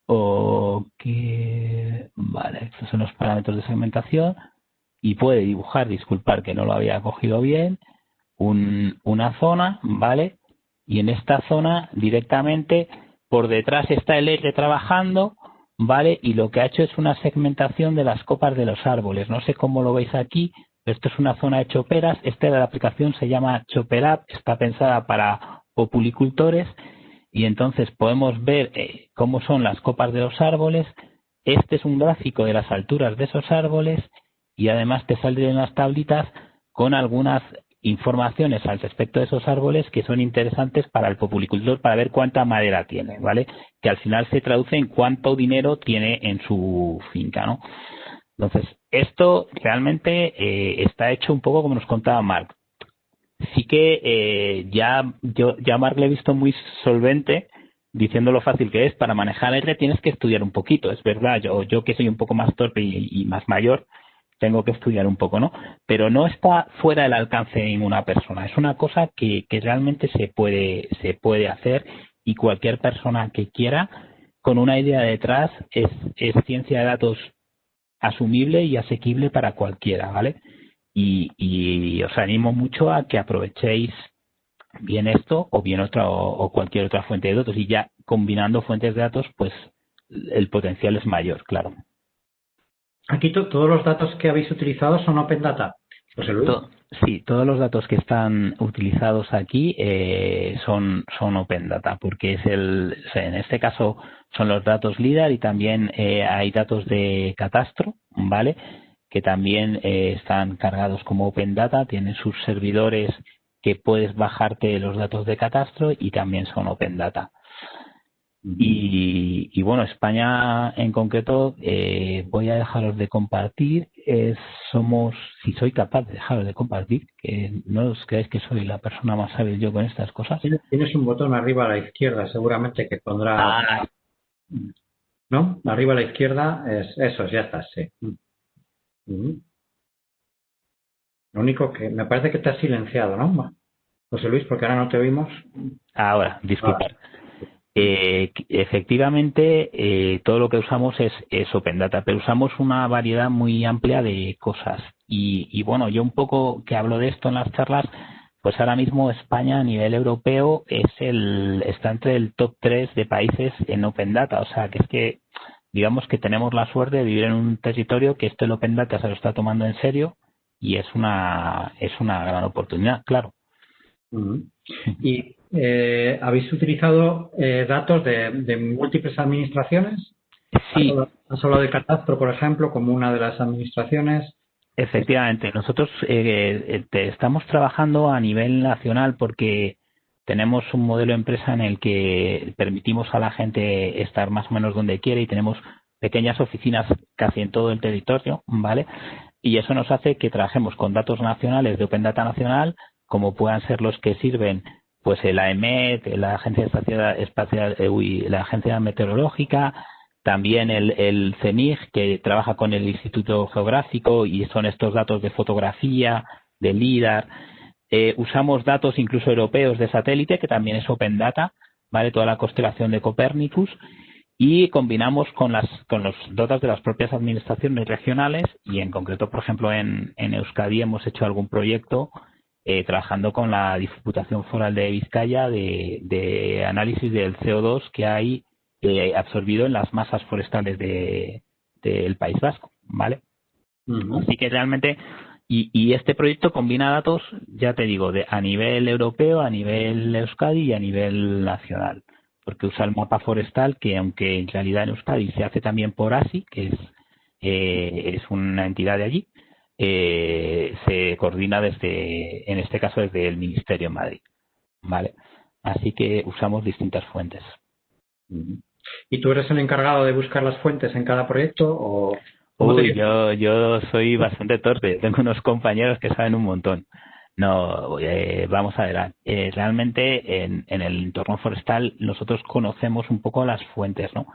o que... Vale, estos son los parámetros de segmentación, y puede dibujar, disculpar que no lo había cogido bien, una zona, ¿vale? Y en esta zona directamente por detrás está el R trabajando, ¿vale? Y lo que ha hecho es una segmentación de las copas de los árboles. No sé cómo lo veis aquí. Esto es una zona de choperas. Esta de la aplicación se llama Chopper App, está pensada para populicultores, y entonces podemos ver cómo son las copas de los árboles. Este es un gráfico de las alturas de esos árboles, y además te saldrían unas tablitas con algunas informaciones al respecto de esos árboles que son interesantes para el populicultor, para ver cuánta madera tiene, ¿vale? Que al final se traduce en cuánto dinero tiene en su finca, ¿no? Entonces, esto realmente está hecho un poco como nos contaba Marc. Sí que ya a Marc le he visto muy solvente diciendo lo fácil que es. Para manejar R tienes que estudiar un poquito, es verdad. Yo que soy un poco más torpe y más mayor, tengo que estudiar un poco, ¿no? Pero no está fuera del alcance de ninguna persona. Es una cosa que realmente se puede hacer, y cualquier persona que quiera, con una idea detrás, es ciencia de datos asumible y asequible para cualquiera, ¿vale? Y os animo mucho a que aprovechéis bien esto o bien otra o cualquier otra fuente de datos, y ya combinando fuentes de datos, pues el potencial es mayor, claro. Aquí todos los datos que habéis utilizado son Open Data, José Luis. Sí, todos los datos que están utilizados aquí son Open Data, porque en este caso son los datos LIDAR, y también hay datos de catastro, ¿vale? Que también están cargados como Open Data, tienen sus servidores que puedes bajarte los datos de catastro, y también son Open Data. Y bueno, España en concreto, voy a dejaros de compartir. Si soy capaz de dejaros de compartir, que no os creáis que soy la persona más hábil yo con estas cosas. Tienes un botón arriba a la izquierda, seguramente que pondrá... ¿No? Arriba a la izquierda es eso, ya está, sí. Lo único que me parece que te has silenciado, ¿no, José Luis? Porque ahora no te oímos. Ahora, disculpad. Efectivamente, todo lo que usamos es Open Data, pero usamos una variedad muy amplia de cosas. Y bueno, yo un poco que hablo de esto en las charlas, pues ahora mismo España a nivel europeo está entre el top 3 de países en Open Data. O sea, que es que digamos que tenemos la suerte de vivir en un territorio que el Open Data se lo está tomando en serio y es una gran oportunidad, claro. ¿Y habéis utilizado datos de múltiples administraciones? Sí. Has hablado de Catastro, por ejemplo, como una de las administraciones. Efectivamente, nosotros estamos trabajando a nivel nacional porque tenemos un modelo de empresa en el que permitimos a la gente estar más o menos donde quiere y tenemos pequeñas oficinas casi en todo el territorio, ¿vale? Y eso nos hace que trabajemos con datos nacionales de Open Data Nacional, como puedan ser los que sirven pues el AEMET, la Agencia Espacial, la Agencia Meteorológica, también el CENIG, que trabaja con el Instituto Geográfico y son estos datos de fotografía, de LIDAR. Usamos datos incluso europeos de satélite, que también es Open Data, ¿vale? Toda la constelación de Copérnicus. Y combinamos con los datos de las propias administraciones regionales y en concreto, por ejemplo, en Euskadi hemos hecho algún proyecto trabajando con la Diputación Foral de Vizcaya de análisis del CO2 que hay absorbido en las masas forestales del País Vasco, ¿vale? Así que realmente, y este proyecto combina datos, ya te digo, a nivel europeo, a nivel Euskadi y a nivel nacional, porque usa el mapa forestal que, aunque en realidad en Euskadi se hace también por ASI, que es una entidad de allí, se coordina en este caso desde el Ministerio en Madrid, ¿vale? Así que usamos distintas fuentes. ¿Y tú eres el encargado de buscar las fuentes en cada proyecto o...? Uy, yo soy bastante torpe. Tengo unos compañeros que saben un montón. No, vamos a ver. Realmente en el entorno forestal nosotros conocemos un poco las fuentes, ¿no?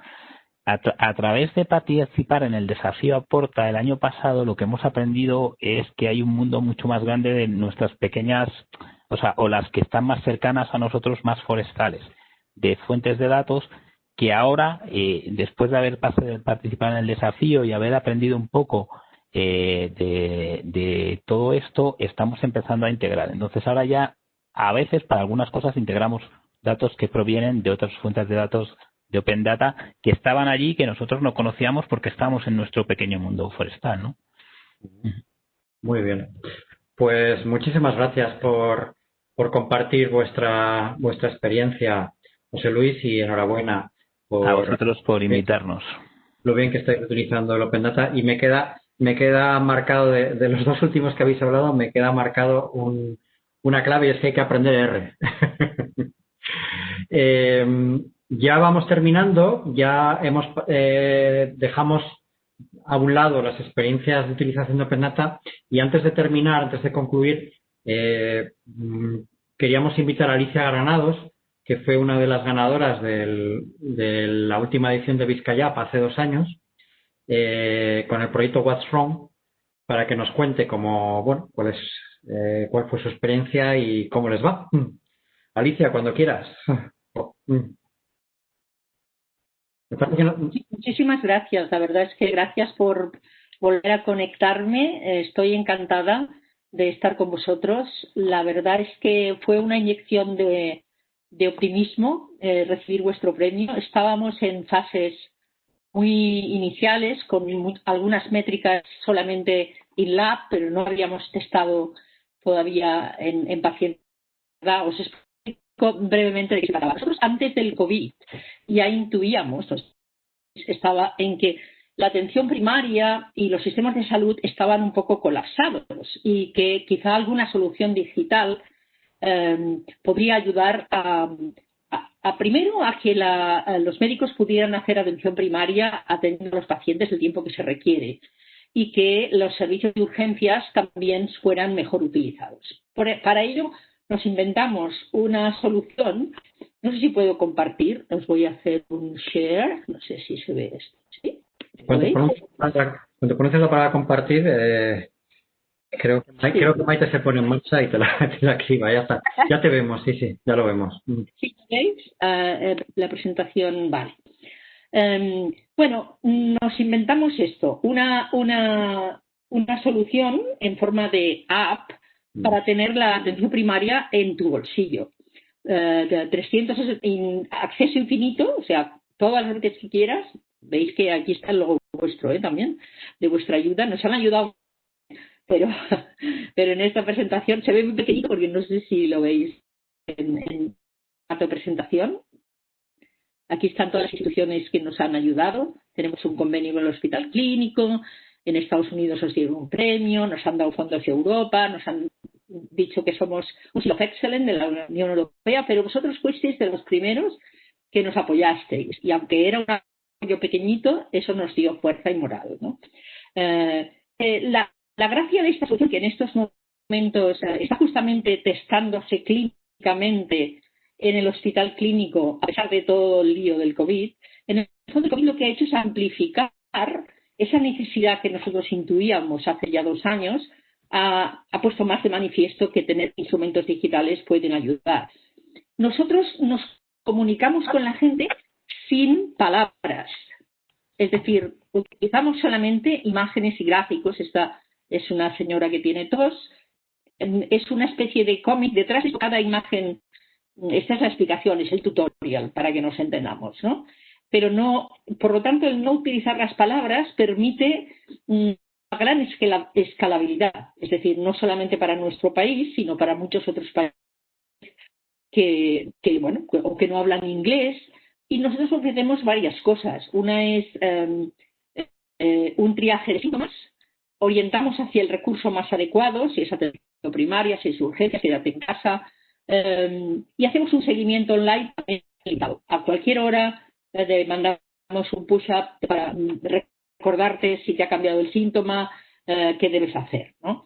A través de participar en el desafío Aporta el año pasado, lo que hemos aprendido es que hay un mundo mucho más grande de nuestras pequeñas, o las que están más cercanas a nosotros, más forestales, de fuentes de datos que ahora, después de haber participado en el desafío y haber aprendido un poco de todo esto, estamos empezando a integrar. Entonces ahora ya, a veces, para algunas cosas, integramos datos que provienen de otras fuentes de datos de Open Data que estaban allí que nosotros no conocíamos porque estábamos en nuestro pequeño mundo forestal, ¿no? Muy bien. Pues muchísimas gracias por compartir vuestra experiencia, José Luis, y enhorabuena a vosotros por invitarnos. Lo bien que estáis utilizando el Open Data, y me queda marcado de los dos últimos que habéis hablado, me queda marcado una clave, y es que hay que aprender R. Ya vamos terminando, ya dejamos a un lado las experiencias de utilización de Open Data, y antes de concluir, queríamos invitar a Alicia Granados, que fue una de las ganadoras de la última edición de Vizcayap hace 2 años, con el proyecto What's Wrong, para que nos cuente cuál fue su experiencia y cómo les va. Alicia, cuando quieras. Muchísimas gracias. La verdad es que gracias por volver a conectarme. Estoy encantada de estar con vosotros. La verdad es que fue una inyección de optimismo recibir vuestro premio. Estábamos en fases muy iniciales con algunas métricas solamente in lab, pero no habíamos testado todavía en pacientes. Os explico brevemente de qué se trataba. Nosotros antes del COVID ya intuíamos, estaba en que la atención primaria y los sistemas de salud estaban un poco colapsados y que quizá alguna solución digital podría ayudar primero a que los médicos pudieran hacer atención primaria atendiendo a los pacientes el tiempo que se requiere y que los servicios de urgencias también fueran mejor utilizados. Para ello nos inventamos una solución. No sé si puedo compartir. Os voy a hacer un share. No sé si se ve esto. ¿Sí? Cuando pronuncias la palabra compartir, creo que Maite se pone en marcha y te la activa. Ya está. Ya te vemos, sí, ya lo vemos. ¿Sí veis? La presentación, vale. Bueno, nos inventamos esto. Una solución en forma de app para tener la atención primaria en tu bolsillo. 360, acceso infinito, o sea, todas las veces que quieras, Veis que aquí está el logo vuestro, también, de vuestra ayuda. Nos han ayudado, pero en esta presentación se ve muy pequeñito porque no sé si lo veis en la presentación. Aquí están todas las instituciones que nos han ayudado. Tenemos un convenio con el Hospital Clínico. En Estados Unidos os dieron un premio, nos han dado fondos de Europa, nos han dicho que somos un Seal of Excellence de la Unión Europea, pero vosotros fuisteis de los primeros que nos apoyasteis. Y aunque era un apoyo pequeñito, eso nos dio fuerza y moral, ¿no? La gracia de esta solución, que en estos momentos está justamente testándose clínicamente en el hospital clínico, a pesar de todo el lío del COVID, en el fondo el COVID lo que ha hecho es amplificar esa necesidad que nosotros intuíamos hace ya 2 años, ha puesto más de manifiesto que tener instrumentos digitales pueden ayudar. Nosotros nos comunicamos con la gente sin palabras, es decir, utilizamos solamente imágenes y gráficos. Esta es una señora que tiene tos, es una especie de cómic detrás de cada imagen. Esta es la explicación, es el tutorial para que nos entendamos, ¿no? Pero no, por lo tanto, el no utilizar las palabras permite una gran escalabilidad, es decir, no solamente para nuestro país, sino para muchos otros países que no hablan inglés. Y nosotros ofrecemos varias cosas. Una es un triaje de síntomas, orientamos hacia el recurso más adecuado, si es atención primaria, si es urgencia, si es en casa. Y hacemos un seguimiento online a cualquier hora. Mandamos un push-up para recordarte si te ha cambiado el síntoma, qué debes hacer, ¿no?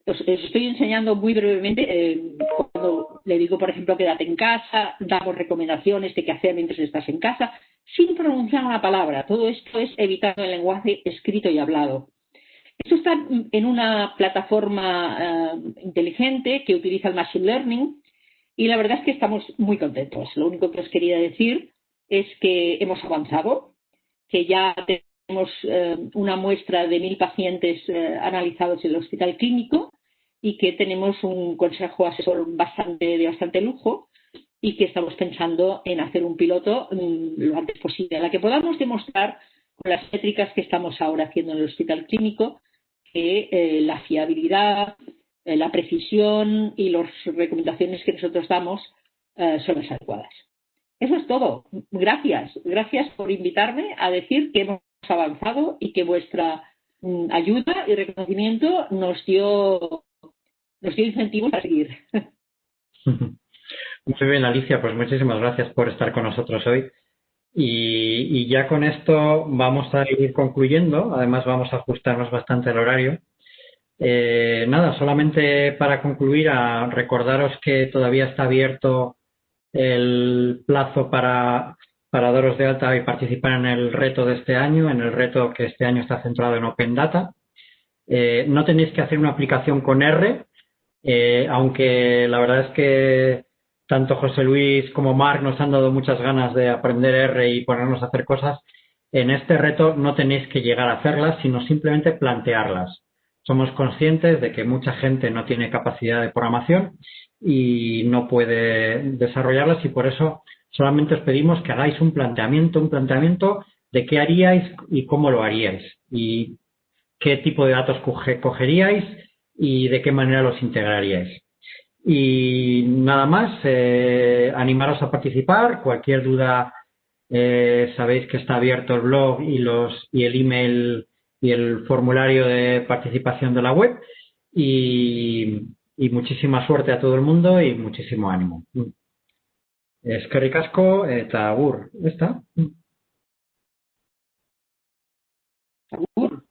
Os estoy enseñando muy brevemente cuando le digo, por ejemplo, quédate en casa, damos recomendaciones de qué hacer mientras estás en casa, sin pronunciar una palabra. Todo esto es evitando el lenguaje escrito y hablado. Esto está en una plataforma inteligente que utiliza el Machine Learning y la verdad es que estamos muy contentos. Lo único que os quería decir es que hemos avanzado, que ya tenemos una muestra de 1.000 pacientes analizados en el hospital clínico y que tenemos un consejo asesor de bastante lujo y que estamos pensando en hacer un piloto lo antes posible, en la que podamos demostrar con las métricas que estamos ahora haciendo en el hospital clínico que la fiabilidad, la precisión y las recomendaciones que nosotros damos son las adecuadas. Eso es todo. Gracias. Gracias por invitarme a decir que hemos avanzado y que vuestra ayuda y reconocimiento nos dio incentivos para seguir. Muy bien, Alicia, pues muchísimas gracias por estar con nosotros hoy. Y ya con esto vamos a ir concluyendo. Además, vamos a ajustarnos bastante el horario. Nada, solamente para concluir, a recordaros que todavía está abierto el plazo para daros de alta y participar en el reto de este año, en el reto que este año está centrado en Open Data. No tenéis que hacer una aplicación con R, aunque la verdad es que tanto José Luis como Marc nos han dado muchas ganas de aprender R y ponernos a hacer cosas. En este reto no tenéis que llegar a hacerlas, sino simplemente plantearlas. Somos conscientes de que mucha gente no tiene capacidad de programación y no puede desarrollarlas y por eso solamente os pedimos que hagáis un planteamiento de qué haríais y cómo lo haríais y qué tipo de datos cogeríais y de qué manera los integraríais. Y nada más, animaros a participar. Cualquier duda, sabéis que está abierto el blog y el email y el formulario de participación de la web. Y muchísima suerte a todo el mundo y muchísimo ánimo. Eskerrik asko eta agur, ¿está? Agur.